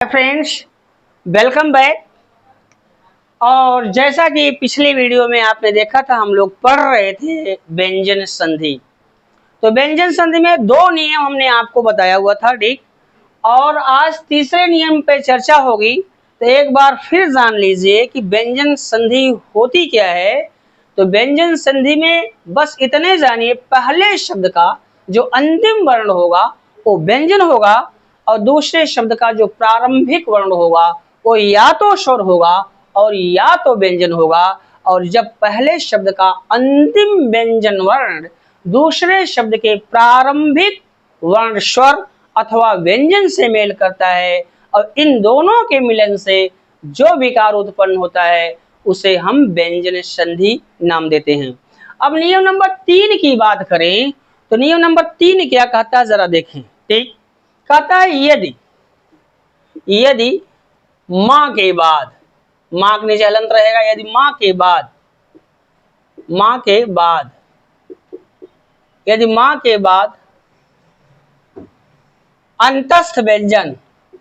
Friends, welcome back. और जैसा कि पिछली वीडियो में आपने देखा था, हम लोग पढ़ रहे थे व्यंजन संधि। तो व्यंजन संधि में दो नियम हमने आपको बताया हुआ था, ठीक। और आज तीसरे नियम पे चर्चा होगी। तो एक बार फिर जान लीजिए कि व्यंजन संधि होती क्या है। तो व्यंजन संधि में बस इतने जानिए, पहले शब्द का जो अंतिम वर्ण होगा वो व्यंजन होगा, और दूसरे शब्द का जो प्रारंभिक वर्ण होगा वो या तो स्वर होगा और या तो व्यंजन होगा। और जब पहले शब्द का अंतिम व्यंजन वर्ण दूसरे शब्द के प्रारंभिक वर्ण स्वर अथवा व्यंजन से मेल करता है और इन दोनों के मिलन से जो विकार उत्पन्न होता है उसे हम व्यंजन संधि नाम देते हैं। अब नियम नंबर 3 की बात करें तो नियम नंबर 3 क्या कहता है, जरा देखें। ठीक, कहता है यदि यदि मां के बाद, मां के नीचे हलंत रहेगा, यदि मां के बाद, मां के बाद, यदि मां के बाद अंतस्थ व्यंजन,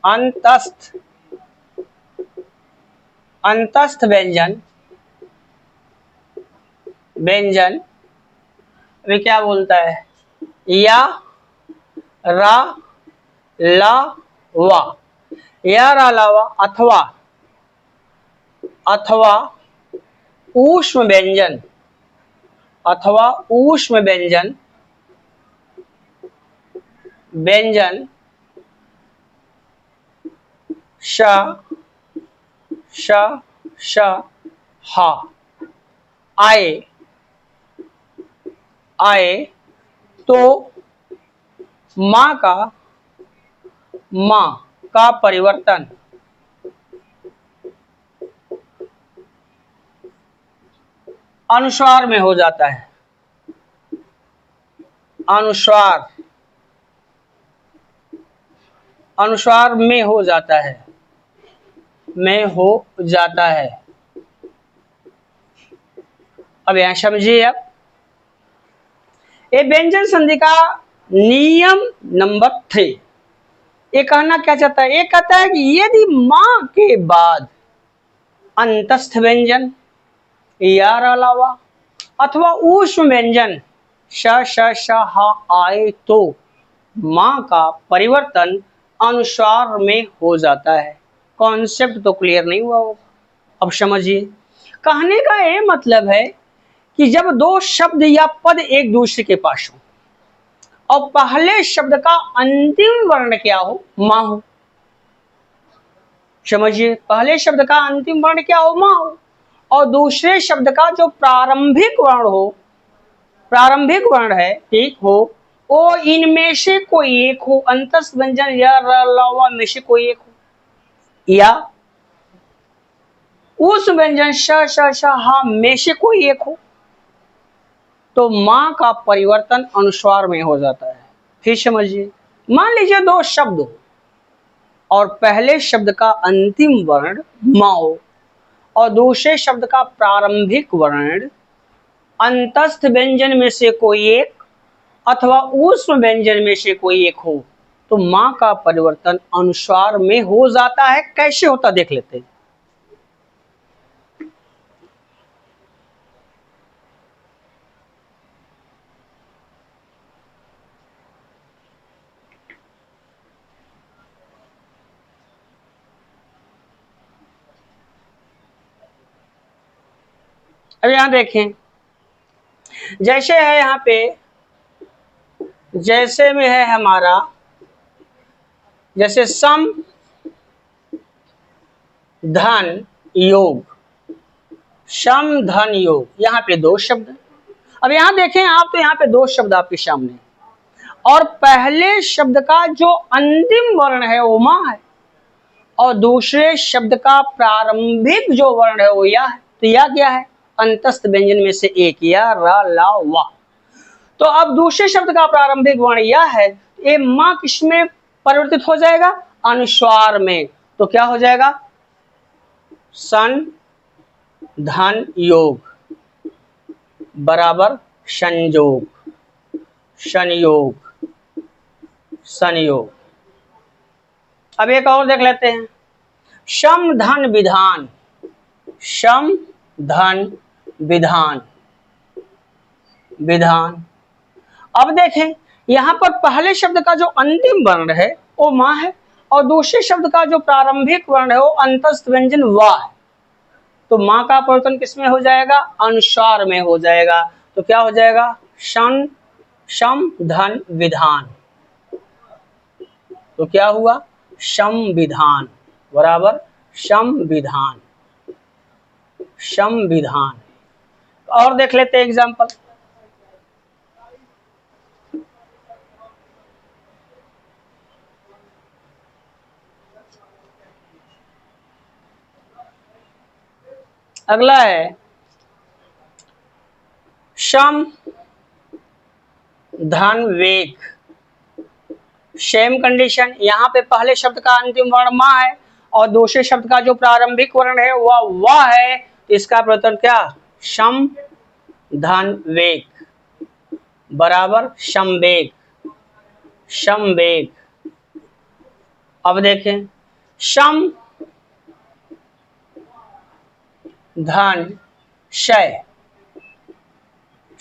अंतस्थ अंतस्थ व्यंजन, व्यंजन वे क्या बोलता है, या, रा, ला, वा, या, रा, ला, वा, अथवा अथवा ऊष्म व्यंजन, अथवा ऊष्म व्यंजन, व्यंजन श, श, श, हा आए, आए तो मां का परिवर्तन अनुस्वार में हो जाता है। अनुस्वार, अनुस्वार में हो जाता है, में हो जाता है। अब यहां समझिए। अब ये व्यंजन संधि का नियम नंबर 3 ये कहना क्या चाहता है, ये कहता है कि यदि मां के बाद अंतस्थ व्यंजन या अलावा अथवा ऊष्म व्यंजन श, श, श, हा आए तो मां का परिवर्तन अनुस्वार में हो जाता है। कॉन्सेप्ट तो क्लियर नहीं हुआ होगा, अब समझिए। कहने का ये मतलब है कि जब दो शब्द या पद एक दूसरे के पास हो और पहले शब्द का अंतिम वर्ण क्या हो, मां हो, समझिए, पहले शब्द का अंतिम वर्ण क्या हो, मां हो, और दूसरे शब्द का जो प्रारंभिक वर्ण हो, प्रारंभिक वर्ण है, ठीक हो, वो इनमें से कोई एक हो, अंतस्थ व्यंजन या रलावा में से कोई एक हो, या उस व्यंजन श, श, श, हा में से कोई एक हो, तो मां का परिवर्तन अनुस्वार में हो जाता है। फिर समझिए, मान लीजिए दो शब्द हो और पहले शब्द का अंतिम वर्ण मां हो और दूसरे शब्द का प्रारंभिक वर्ण अंतस्थ व्यंजन में से कोई एक अथवा ऊष्म व्यंजन में से कोई एक हो, तो मां का परिवर्तन अनुस्वार में हो जाता है। कैसे होता देख लेते हैं। अब यहां देखें, जैसे है यहां पे, जैसे में है हमारा, जैसे सम धन योग, सम धन योग, यहाँ पे दो शब्द। अब यहां देखें आप, तो यहाँ पे दो शब्द आपके सामने, और पहले शब्द का जो अंतिम वर्ण है वो मां है और दूसरे शब्द का प्रारंभिक जो वर्ण है वो या है। तो या क्या है, अंतस्थ व्यंजन में से एक, या, रा, ला, वा। तो अब दूसरे शब्द का प्रारंभिक वर्ण या है, ये मां किसमें परिवर्तित हो जाएगा, अनुस्वार में। तो क्या हो जाएगा, सन धन योग बराबर संयोग, संयोग, संयोग। अब एक और देख लेते हैं, सम धन विधान। सम धन विधान, विधान। अब देखें यहां पर पहले शब्द का जो अंतिम वर्ण है वो मां है और दूसरे शब्द का जो प्रारंभिक वर्ण है वो अंतस्थ व्यंजन वा है। तो मां का परिवर्तन किसमें हो जाएगा? अनुस्वार में हो जाएगा। तो क्या हो जाएगा? सम धन विधान। तो क्या हुआ? संविधान बराबर संविधान, संविधान। और देख लेते हैं एग्जाम्पल। अगला है सम धन वेग। सेम कंडीशन, यहाँ पे पहले शब्द का अंतिम वर्ण मां है और दूसरे शब्द का जो प्रारंभिक वर्ण है वह वा है। इसका परिवर्तन क्या? सम धन वेग बराबर समवेग, समवेग। अब देखें सम धन शय,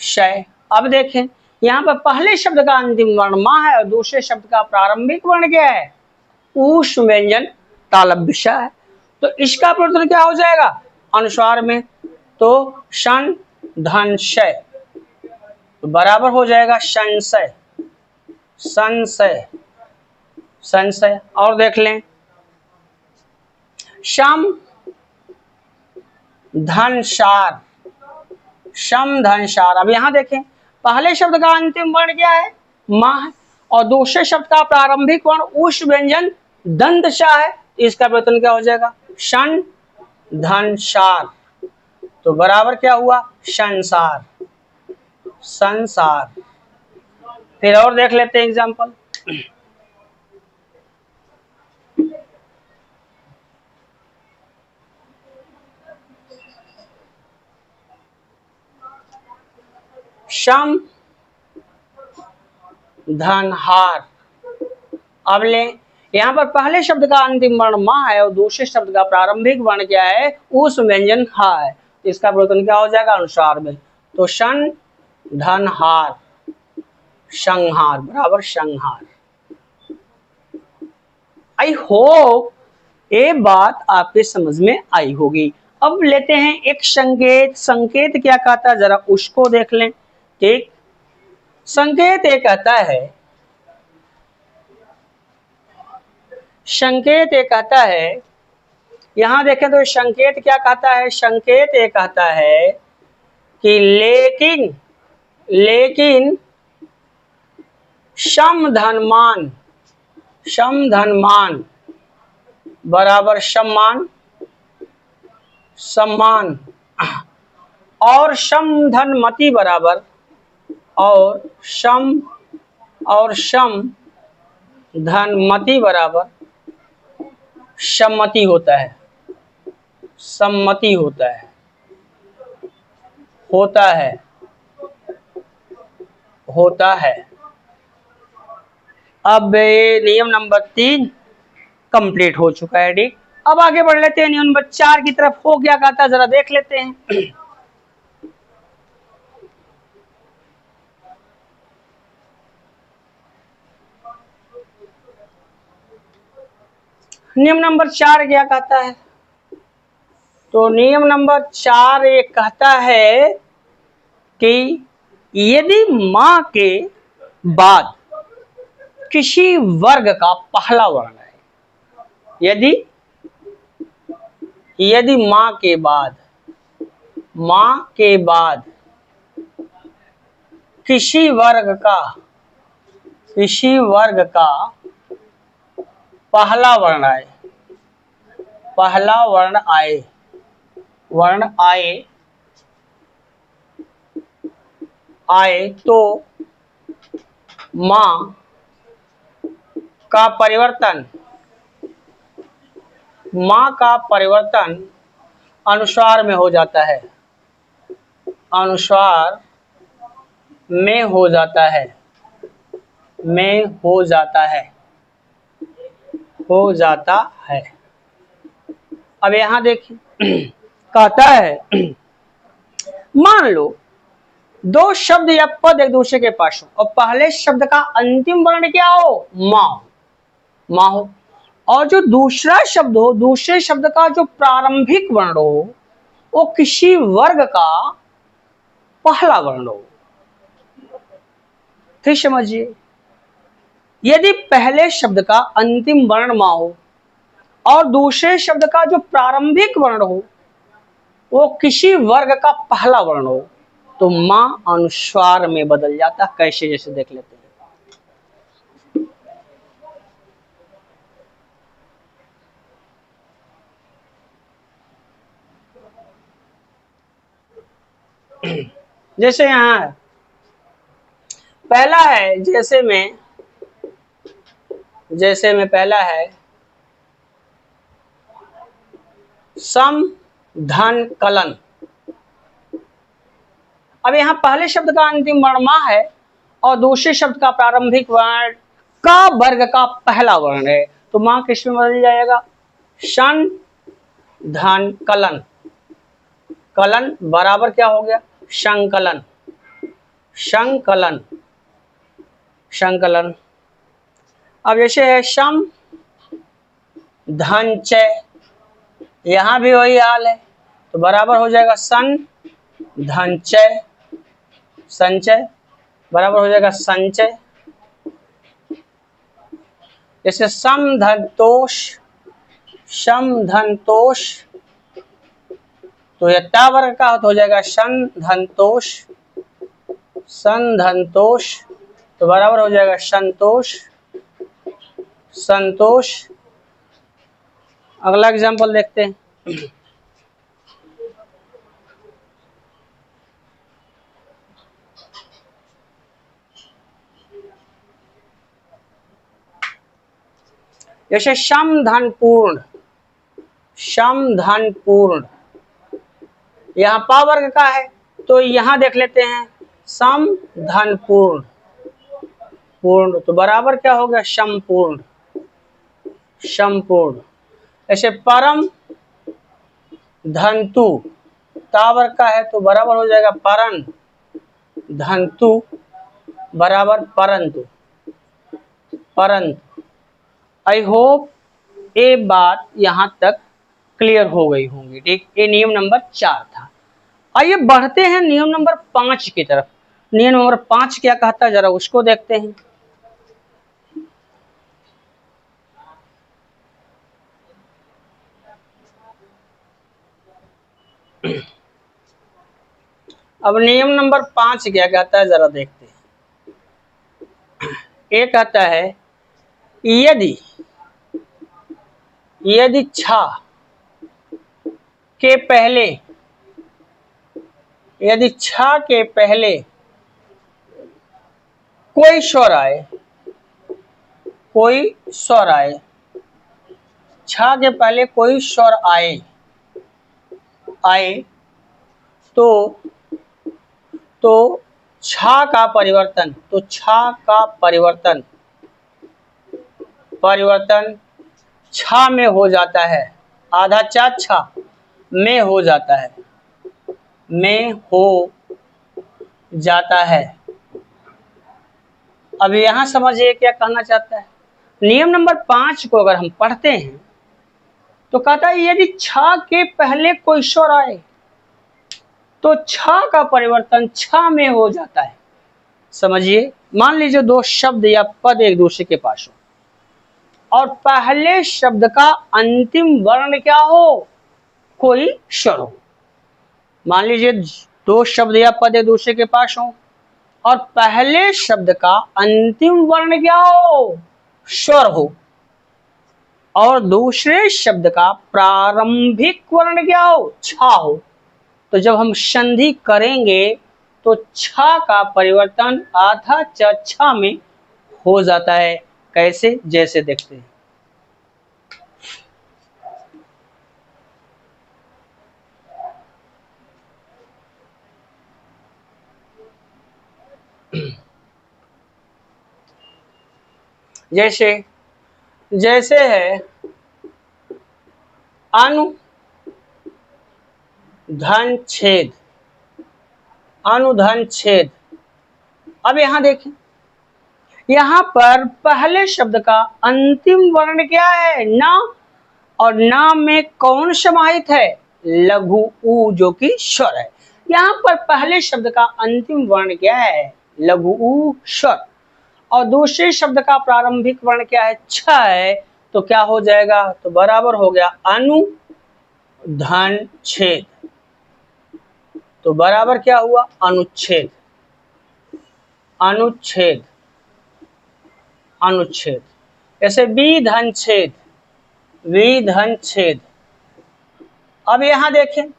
शय। अब देखें यहाँ पर पहले शब्द का अंतिम वर्ण मां है और दूसरे शब्द का प्रारंभिक वर्ण क्या है? ऊष्म व्यंजन तालव्य श है। तो इसका परिवर्तन क्या हो जाएगा? अनुस्वार में। तो शन धन शय तो बराबर हो जाएगा संशय, संशय, संशय। और देख लें सम धन सार, सम धन सार। अब यहां देखें पहले शब्द का अंतिम वर्ण क्या है? मां है और दूसरे शब्द का प्रारंभिक वर्ण उष व्यंजन दंत शा है। इसका परिवर्तन क्या हो जाएगा? शन धन सार तो बराबर क्या हुआ? संसार, संसार। फिर और देख लेते हैं एग्जांपल। सम धन हार। अब ले यहाँ पर पहले शब्द का अंतिम वर्ण मां है और दूसरे शब्द का प्रारंभिक वर्ण क्या है? उस व्यंजन हा है। इसका परिवर्तन क्या हो जाएगा? अनुस्वार में। तो शन धन हार, संहार बराबर संहार। आई होप ये बात आपके समझ में आई होगी। अब लेते हैं एक संकेत। संकेत क्या कहता है जरा उसको देख लें। ठीक, संकेत ये कहता है, संकेत ये कहता है, यहां देखें तो संकेत क्या कहता है? संकेत ये कहता है कि लेकिन, लेकिन सम धनमान, सम धनमान बराबर सम्मान, सम्मान। और सम धनमति बराबर और सम धनमति बराबर सम्मति होता है, सम्मति होता है, होता है, होता है। अब ये नियम नंबर 3 कंप्लीट हो चुका है। ठीक, अब आगे बढ़ लेते हैं नियम नंबर 4 की तरफ। हो क्या कहता है जरा देख लेते हैं। नियम नंबर 4 क्या कहता है? तो नियम नंबर 4 ये कहता है कि यदि मां के बाद किसी वर्ग का पहला वर्ण है, यदि मां के बाद, मां के बाद किसी वर्ग का, किसी वर्ग का पहला वर्ण आए, पहला वर्ण आए, वर्ण आए, आए तो मां का परिवर्तन, मां का परिवर्तन अनुस्वार में हो जाता है, अनुस्वार में हो जाता है, में हो जाता है। हो जाता है। अब यहां देखिए कहता है मान लो दो शब्द या पद एक दूसरे के पास हो और पहले शब्द का अंतिम वर्ण क्या हो, मां हो, मां हो, और जो दूसरा शब्द हो, दूसरे शब्द का जो प्रारंभिक वर्ण हो वो किसी वर्ग का पहला वर्ण हो। फिर समझिए, यदि पहले शब्द का अंतिम वर्ण मां हो और दूसरे शब्द का जो प्रारंभिक वर्ण हो वो किसी वर्ग का पहला वर्ण हो तो मां अनुस्वार में बदल जाता। कैसे, जैसे देख लेते हैं। जैसे यहां है, पहला है जैसे में पहला है सम धन कलन। अब यहां पहले शब्द का अंतिम वर्ण मां है और दूसरे शब्द का प्रारंभिक वर्ण का वर्ग का पहला वर्ण है तो मां किस में बदल जाएगा, शन धन कलन। कलन बराबर क्या हो गया, संकलन, संकलन, संकलन। अब जैसे है सम धन चय, यहां भी वही हाल है तो बराबर हो जाएगा सन धन चय, संचय बराबर हो जाएगा संचय। जैसे सम धन तोष, सम धन तोष, तो यह ता वर्ग का हो जाएगा सन धन तोष, सन धन तोष, तो बराबर हो जाएगा संतोष, संतोष। अगला एग्जांपल देखते हैं। जैसे सम धन पूर्ण, सम धन पूर्ण, यहाँ पा वर्ग का है तो यहां देख लेते हैं सम धन पूर्ण, पूर्ण तो बराबर क्या हो गया संपूर्ण, संपूर्ण। ऐसे परम धनतु, ता वर्ग का है तो बराबर हो जाएगा परन धनतु बराबर परंतु, परंतु। आई होप ये बात यहां तक क्लियर हो गई होंगी। ठीक, ये नियम नंबर 4 था। आइए बढ़ते हैं नियम नंबर 5 की तरफ। नियम नंबर 5 क्या कहता है जरा उसको देखते हैं। अब नियम नंबर 5 क्या कहता है जरा देखते हैं। ये कहता है यदि यदि छा के पहले, यदि छा के पहले कोई स्वर आए, कोई स्वर आए, छा के पहले कोई स्वर आए, आए तो छा का परिवर्तन, तो छा का परिवर्तन, परिवर्तन छा में हो जाता है। आधा चा छा में हो जाता है, में हो जाता है। अब यहां समझिए क्या कहना चाहता है। नियम नंबर 5 को अगर हम पढ़ते हैं तो कहता है यदि छा के पहले कोई स्वर आए तो छा का परिवर्तन छा में हो जाता है। समझिए, मान लीजिए दो शब्द या पद एक दूसरे के पास हो और पहले शब्द का अंतिम वर्ण क्या हो, कोई स्वर हो। मान लीजिए दो शब्द या पद एक दूसरे के पास हो और पहले शब्द का अंतिम वर्ण क्या हो, स्वर हो, और दूसरे शब्द का प्रारंभिक वर्ण क्या हो, छा हो। तो जब हम संधि करेंगे तो छा का परिवर्तन आधा च छा में हो जाता है। कैसे, जैसे देखते हैं। जैसे जैसे है अनुधन छेद, अनुधन छेद। अब यहां देखें, यहां पर पहले शब्द का अंतिम वर्ण क्या है? न, और न में कौन समाहित है? लघु ऊ, जो कि स्वर है। यहां पर पहले शब्द का अंतिम वर्ण क्या है? लघु ऊ स्वर। और दूसरे शब्द का प्रारंभिक वर्ण क्या है? छ है। तो क्या हो जाएगा? तो बराबर हो गया अनुधन छेद। तो बराबर क्या हुआ? अनुच्छेद, अनुच्छेद, अनुच्छेद। जैसे विधन छेद, विधन छेद। अब यहां देखें,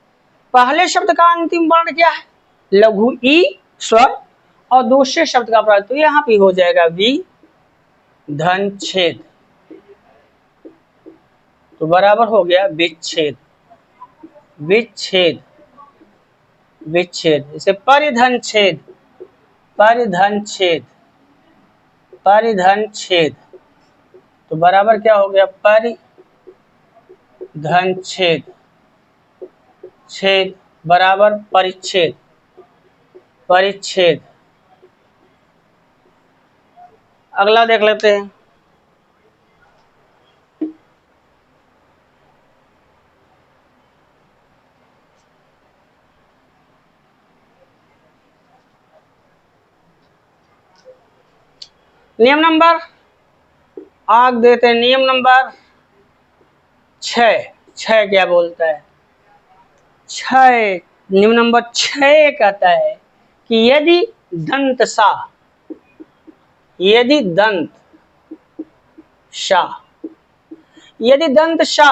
पहले शब्द का अंतिम वर्ण क्या है? लघु ई स्वर, और दूसरे शब्द का प्रारंभ, तो यहां पे हो जाएगा विधन छेद। तो बराबर हो गया विच्छेद, विच्छेद, विच्छेद। जैसे परिधन छेद, परिधन छेद, परिधन छेद। तो बराबर क्या हो गया? परिधन छेद, छेद बराबर परिच्छेद, परिच्छेद। अगला देख लेते हैं। नियम नंबर, आग देते हैं, नियम नंबर 6। 6 क्या बोलता है? 6, नियम नंबर 6 कहता है कि यदि दंत सा, यदि दंत सा, यदि दंत सा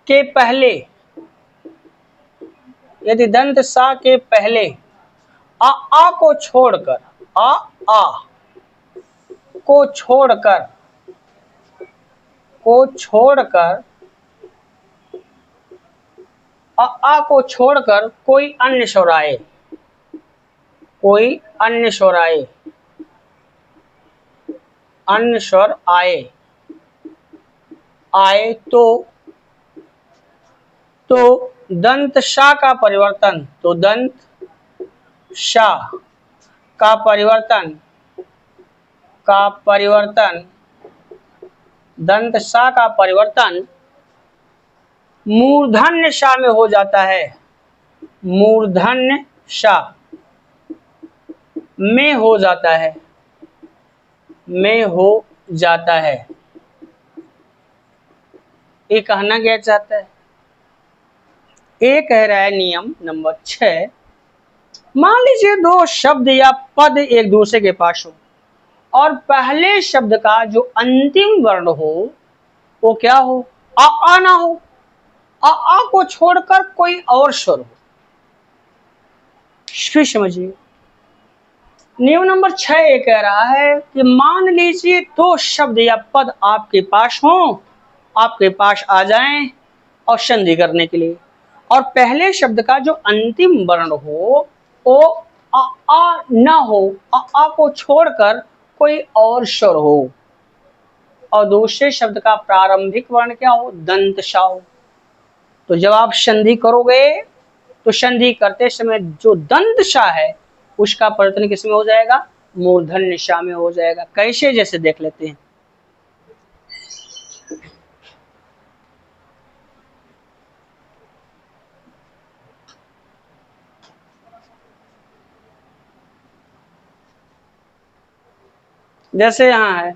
के पहले, यदि दंत सा के पहले आ को छोड़कर, आ को छोड़कर, को छोड़कर, आ को छोड़कर कोई अन्य स्वर आए, कोई अन्य स्वर आए, अन्य स्वर आए, आए तो दंत सा का परिवर्तन, तो दंत सा का परिवर्तन, का परिवर्तन, दंत सा का परिवर्तन मूर्धन्य सा में हो जाता है, मूर्धन्य सा में हो जाता है, में हो जाता है। ये कहना क्या चाहता है? ये कह रहा है नियम नंबर 6, मान लीजिए दो शब्द या पद एक दूसरे के पास हो, और पहले शब्द का जो अंतिम वर्ण हो वो क्या हो? आ ना हो, आ को छोड़कर कोई और स्वर हो। फिर समझिए, नियम नंबर 6 ये कह रहा है कि मान लीजिए दो शब्द या पद आपके पास हो, आपके पास आ जाएं और संधि करने के लिए, और पहले शब्द का जो अंतिम वर्ण हो वो आ ना हो, आ को छोड़कर कोई और स्वर हो, और दूसरे शब्द का प्रारंभिक वर्ण क्या हो? दंत सा हो। तो जब आप संधि करोगे तो संधि करते समय जो दंत सा है उसका परिवर्तन किस में हो जाएगा? मूर्धन्य सा में हो जाएगा। कैसे? जैसे देख लेते हैं। जैसे यहां है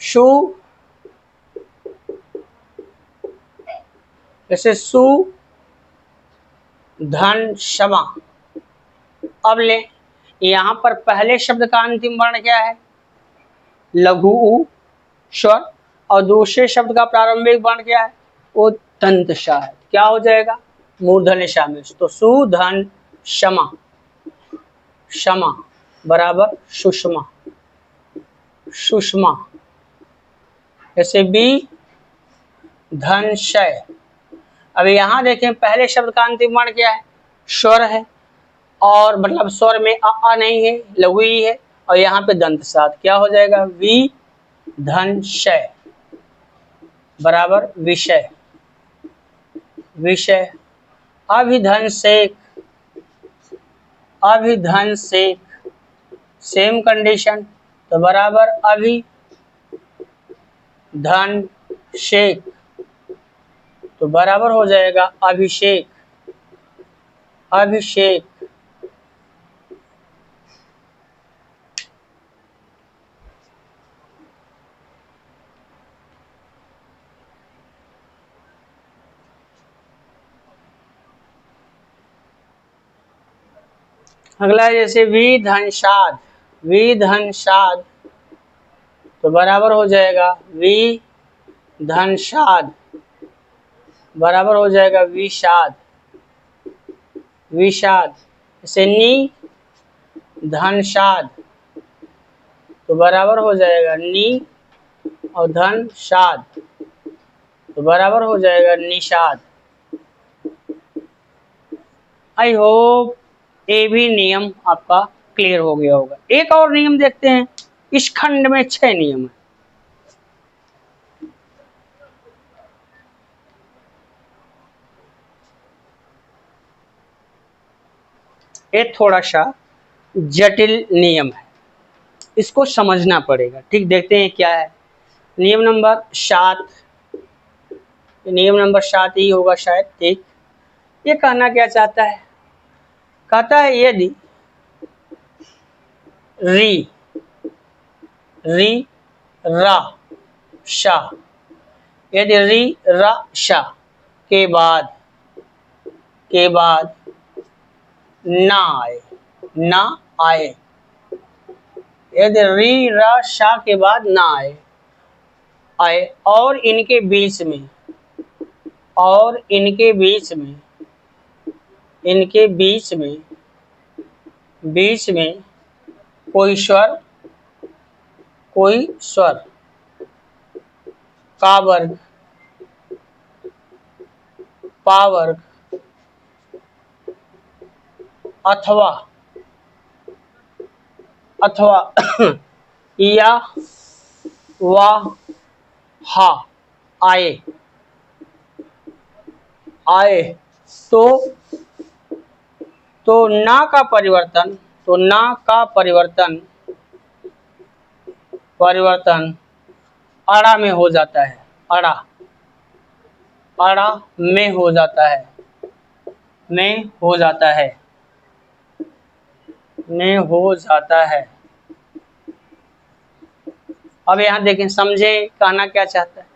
सु, जैसे सु धन क्षमा। अब ले, यहां पर पहले शब्द का अंतिम वर्ण क्या है? लघु उ स्वर, और दूसरे शब्द का प्रारंभिक वर्ण क्या है? वो दंत सा है। क्या हो जाएगा? मूर्धन्य सा में। तो सु धन क्षमा, क्षमा बराबर सुषमा, सुषमा। जैसे बी धन शय। अब यहां देखें, पहले शब्द का अंतिम वर्ण क्या है? स्वर है, और मतलब स्वर में आ नहीं है, लघु ही है, और यहाँ पे दंत साथ। क्या हो जाएगा? वी धनशय बराबर विषय, विषय अभिधनसेक, अभिधनसेक सेम कंडीशन, तो बराबर अभिधनशेक, तो बराबर हो जाएगा अभिषेक, अभिषेक। अगला जैसे विधनषाद, विधनषाद तो बराबर हो जाएगा विधनषाद बराबर हो जाएगा विषाद, विषाद। जैसे नि धनषाद तो बराबर हो जाएगा नि और धनषाद तो बराबर हो जाएगा निषाद। आई होप ये भी नियम आपका क्लियर हो गया होगा। एक और नियम देखते हैं, इस खंड में 6 नियम है। ये थोड़ा सा जटिल नियम है, इसको समझना पड़ेगा। ठीक, देखते हैं क्या है। नियम नंबर 7, नियम नंबर 7 ही होगा शायद। ठीक, ये कहना क्या चाहता है, कहता है यदि री री रा शा, यदि री रा शा के बाद ना आए, ना आए, यदि री रा शा के बाद ना आए आए और इनके बीच में, और इनके बीच में, इनके बीच में, बीच में कोई स्वर, कोई स्वर का वर्ग, पा वर्ग अथवा अथवा या वा हा आए, आए तो ना का परिवर्तन, तो ना का परिवर्तन अड़ा में हो जाता है, अड़ा, अड़ा में हो जाता है, में हो जाता है, में हो जाता है। अब यहां देखें, समझे कहना क्या चाहता है।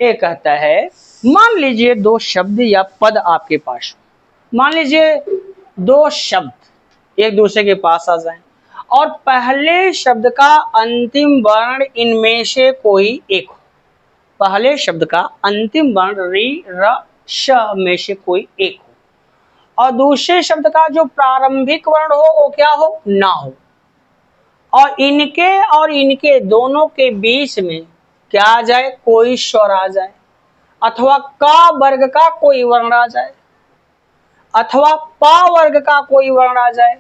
ये कहता है, मान लीजिए दो शब्द या पद आपके पास, मान लीजिए दो शब्द एक दूसरे के पास आ जाएं और पहले शब्द का अंतिम वर्ण इनमें से कोई एक हो, पहले शब्द का अंतिम वर्ण री र श में से कोई एक हो और दूसरे शब्द का जो प्रारंभिक वर्ण हो वो क्या हो, ना हो, और इनके दोनों के बीच में क्या आ जाए, कोई स्वर आ जाए, अथवा का वर्ग का कोई वर्ण आ जाए, अथवा पा वर्ग का कोई वर्ण आ जाए,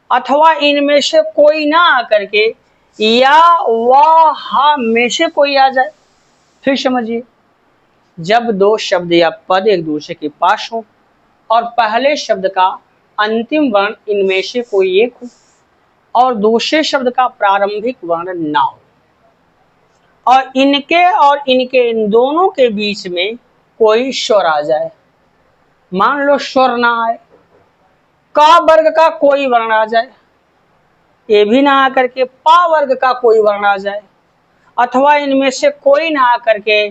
अथवा इनमें से कोई ना आकर के या वा हा में से कोई आ जाए। फिर समझिए, जब दो शब्द या पद एक दूसरे के पास हो और पहले शब्द का अंतिम वर्ण इनमें से कोई एक हो और दूसरे शब्द का प्रारंभिक वर्ण ना हो और इनके इन दोनों के बीच में कोई स्वर आ जाए, मान लो स्वर ना आए, का वर्ग का कोई वर्ण आ जाए, ये भी ना आकर के पा वर्ग का कोई वर्ण आ जाए, अथवा इनमें से कोई ना आकर के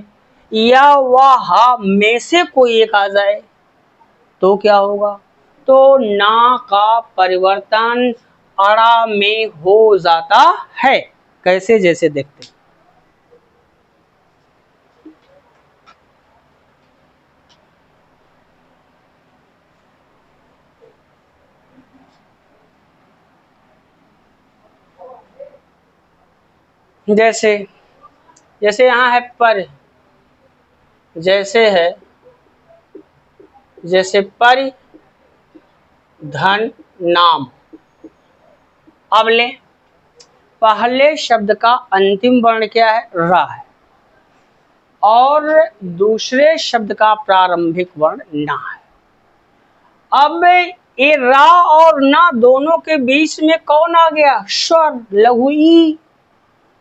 या वा हा में से कोई एक आ जाए, तो क्या होगा, तो ना का परिवर्तन अड़ा में हो जाता है। कैसे, जैसे देखते हैं। जैसे जैसे यहाँ है पर, जैसे है, जैसे परि धन नाम। अब ले पहले शब्द का अंतिम वर्ण क्या है? रा है, और दूसरे शब्द का प्रारंभिक वर्ण ना है। अब ये रा और ना दोनों के बीच में कौन आ गया? स्वर, लघु ई।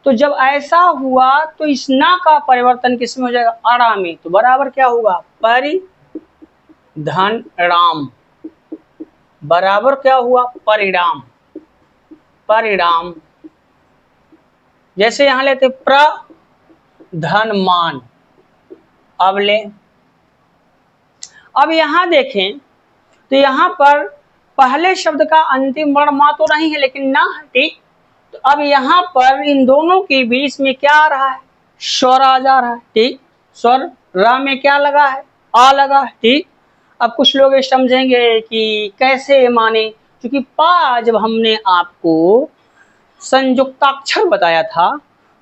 तो जब ऐसा हुआ तो इस ना का परिवर्तन किसमें हो जाएगा? अड़ा में। तो बराबर क्या होगा? परि धन राम। बराबर क्या हुआ? परिणाम। परिणाम। जैसे यहां लेते प्र धन मान। अब ले, अब यहां देखें तो यहां पर पहले शब्द का अंतिम वर्ण मां तो नहीं है लेकिन ना है, ठीक। तो अब यहां पर इन दोनों के बीच में क्या आ रहा है? स्वर आ जा रहा है, ठीक। स्वर रा में क्या लगा है? आ लगा है, ठीक। अब कुछ लोग ये समझेंगे कि कैसे माने, क्योंकि पा जब हमने आपको संयुक्ताक्षर बताया था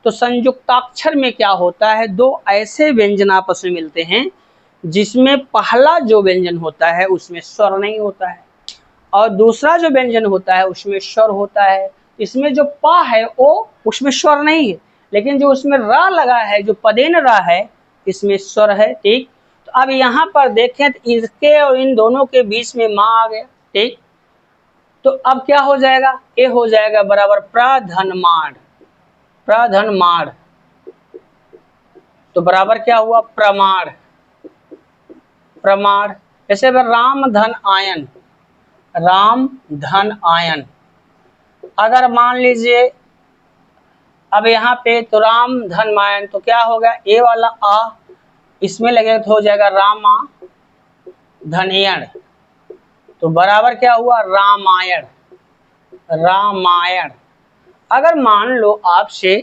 तो संयुक्ताक्षर में क्या होता है? दो ऐसे व्यंजन आपस में मिलते हैं जिसमें पहला जो व्यंजन होता है उसमें स्वर नहीं होता है और दूसरा जो व्यंजन होता है उसमें स्वर होता है। इसमें जो पा है वो उसमें स्वर नहीं है, लेकिन जो उसमें रा लगा है, जो पदेन रा है, इसमें स्वर है, ठीक। तो अब यहाँ पर देखें तो इसके और इन दोनों के बीच में माँ आ गया, ठीक। तो अब क्या हो जाएगा? ये हो जाएगा बराबर प्राधनमाण। प्राधनमाण। तो बराबर क्या हुआ? प्रमाण। प्रमाण। जैसे राम धन आयन। राम धन आयन। अगर मान लीजिए अब यहाँ पे तो राम धन मायन, तो क्या होगा? ए वाला आ इसमें लगेगा तो हो जाएगा रामा धनयण। तो बराबर क्या हुआ? रामायण। रामायण। अगर मान लो आपसे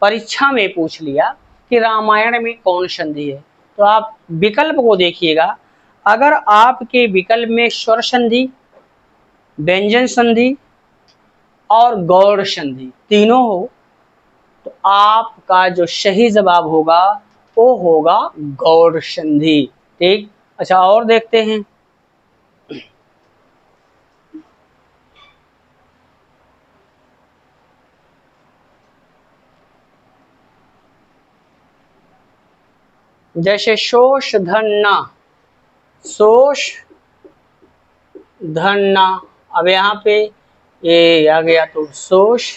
परीक्षा में पूछ लिया कि रामायण में कौन संधि है, तो आप विकल्प को देखिएगा। अगर आपके विकल्प में स्वर संधि, व्यंजन संधि और गौड़ संधि तीनों हो तो आपका जो सही जवाब होगा वो होगा गौड़ संधि, ठीक। अच्छा, और देखते हैं। जैसे शोष धन्ना। शोष धन्ना। अब यहाँ पे ये आ गया तो शोष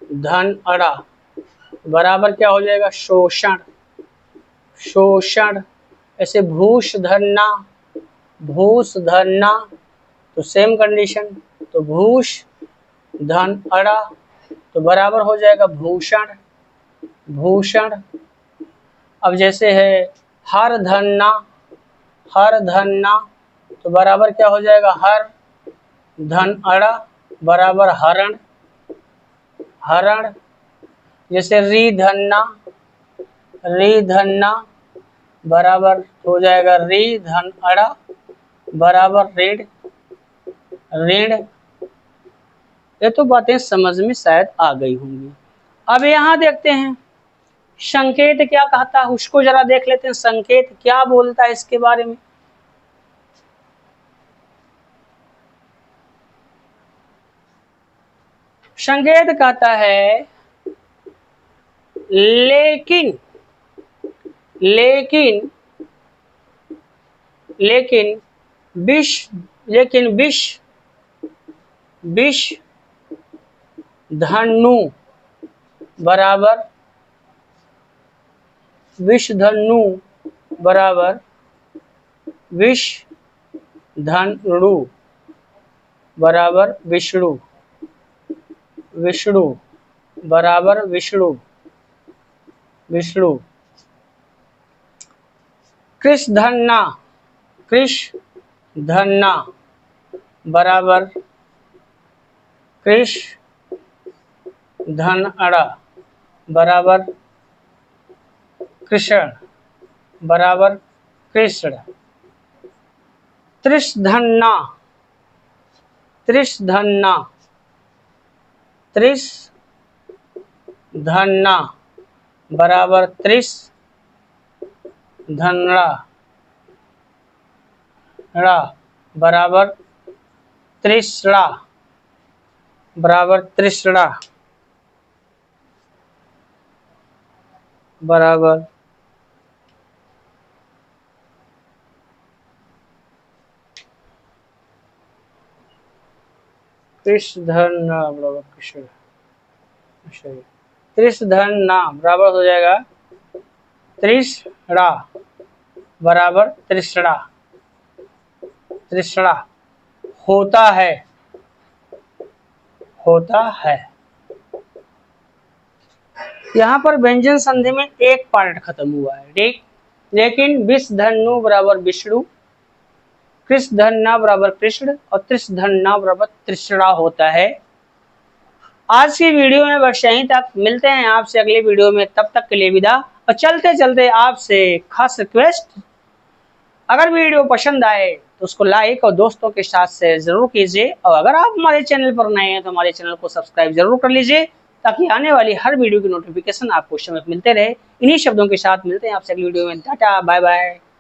धन अड़ा बराबर क्या हो जाएगा? शोषण। शोषण। ऐसे भूष धरना। भूष धरना। तो सेम कंडीशन, तो भूष धन अड़ा तो बराबर हो जाएगा भूषण। भूषण। अब जैसे है हर धन्ना। हर धन्ना तो बराबर क्या हो जाएगा? हर धन अड़ा बराबर हरण। हरण। जैसे री धन्ना। री धन्ना बराबर हो जाएगा री धन अड़ा बराबर ऋण। ऋण। ये तो बातें समझ में शायद आ गई होंगी। अब यहाँ देखते हैं संकेत क्या कहता है, उसको जरा देख लेते हैं। संकेत क्या बोलता है इसके बारे में। संकेत कहता है लेकिन लेकिन लेकिन विष लेकिन विष विष धनु बराबर विष धनु बराबर विष धनु बराबर विष्णु। विष्णु बराबर विष्णु। विष्णु। कृष धन्ना। कृष धन्ना बराबर कृष धन अड़ा बराबर कृष्ण बराबर कृष्ण। त्रिश धन्ना। त्रिश धन्ना। त्रिश धन्ना बराबर त्रिश धनरा रा बराबर त्रिशड़ा। बराबर त्रिसड़ा बराबर कृष्ण धन ना बराबर कृष्ण त्रिश धन ना बराबर हो जाएगा त्रिसड़ा बराबर त्रिसड़ा त्रिसड़ा होता है होता है। यहाँ पर व्यंजन संधि में एक पार्ट खत्म हुआ है ठीक, लेकिन विष धनु बराबर विष्णु, कृष्ण धन ना बराबर कृष्ण और त्रिश धन ना बराबर त्रिसड़ा होता है। आज की वीडियो में बस यहीं तक, मिलते हैं आपसे अगले वीडियो में, तब तक के लिए विदा। और चलते चलते आपसे खास रिक्वेस्ट, अगर वीडियो पसंद आए तो उसको लाइक और दोस्तों के साथ शेयर जरूर कीजिए, और अगर आप हमारे चैनल पर नए हैं तो हमारे चैनल को सब्सक्राइब जरूर कर लीजिए, ताकि आने वाली हर वीडियो की नोटिफिकेशन आपको समय मिलते रहे। इन्हीं शब्दों के साथ मिलते हैं आपसे अगली वीडियो में। Tata bye bye.